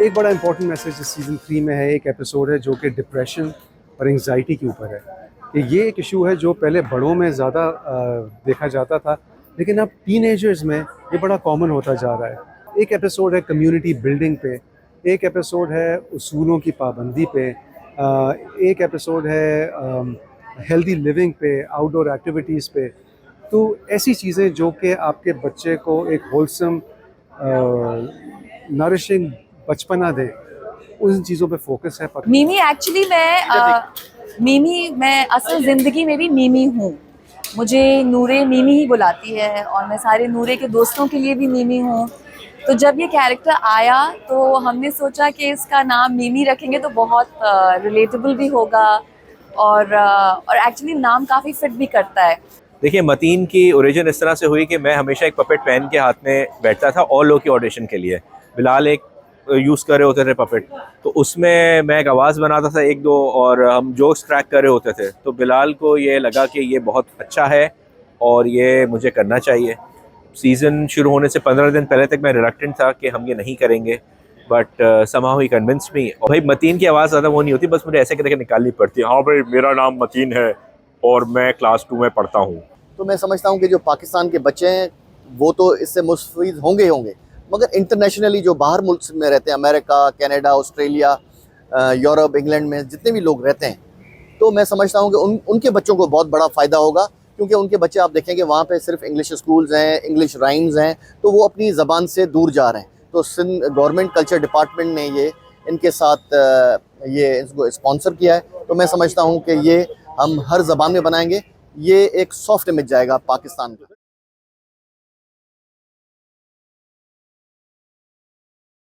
एक बड़ा important message इस सीज़न 3 में है, एक एपिसोड है जो कि डिप्रेशन और एंग्जाइटी के ऊपर है कि ये एक इशू है जो पहले बड़ों में ज़्यादा देखा जाता था, लेकिन अब टीनेजर्स में ये बड़ा कॉमन होता जा रहा है। एक एपिसोड है कम्युनिटी बिल्डिंग पे, एक एपिसोड है उसूलों की पाबंदी पे, एक एपिसोड है हेल्दी लिविंग पे, आउटडोर एक्टिविटीज़ पे। तो ऐसी चीज़ें जो कि आपके बच्चे को एक होलसम नरिशिंग बचपना दें, उन चीज़ों पे फोकस है। मीमी एक्चुअली मैं असल ज़िंदगी में भी मीमी हूँ। मुझे नूरे मीमी ही बुलाती है और मैं सारे नूरे के दोस्तों के लिए भी मीमी हूँ। तो जब ये कैरेक्टर आया तो हमने सोचा कि इसका नाम मीमी रखेंगे तो बहुत रिलेटेबल भी होगा और एक्चुअली नाम काफ़ी फिट भी करता है। देखिए, मतीन की ओरिजिन इस तरह से हुई कि मैं हमेशा एक पपेट पेन के हाथ में बैठता था ऑल लो की ऑडिशन के लिए। बिलाल एक यूज़ कर रहे होते थे पपेट, तो उसमें मैं एक आवाज़ बनाता था एक दो और हम जोक्स क्रैक कर रहे होते थे। तो बिलाल को ये लगा कि ये बहुत अच्छा है और ये मुझे करना चाहिए। सीज़न शुरू होने से 15 दिन पहले तक मैं रिलक्टेंट था कि हम ये नहीं करेंगे, बट समहाउ ही कन्विंस्ड मी। और भाई मतीन की आवाज़ ज़्यादा वो नहीं होती, बस मुझे ऐसे करके निकालनी पड़ती है, हाँ भाई मेरा नाम मतीन है और मैं क्लास 2 में पढ़ता हूँ। तो मैं समझता हूँ कि जो पाकिस्तान के बच्चे हैं वो तो इससे मुस्तफ़ीद होंगे ही होंगे, मगर इंटरनेशनली जो बाहर मुल्क में रहते हैं, America, Canada, Australia, Europe, England में जितने भी लोग रहते हैं, तो मैं समझता हूँ कि उनके बच्चों को बहुत बड़ा फ़ायदा होगा, क्योंकि उनके बच्चे आप देखेंगे वहाँ पे सिर्फ इंग्लिश स्कूल्स हैं, इंग्लिश राइम्स हैं, तो वो अपनी ज़बान से दूर जा रहे हैं। तो सिंध गवर्नमेंट कल्चर डिपार्टमेंट ने ये इनके साथ ये इसको स्पॉन्सर किया है। तो मैं समझता हूँ कि ये हम हर ज़बान में बनाएंगे, ये एक सॉफ्ट इमेज जाएगा पाकिस्तान का।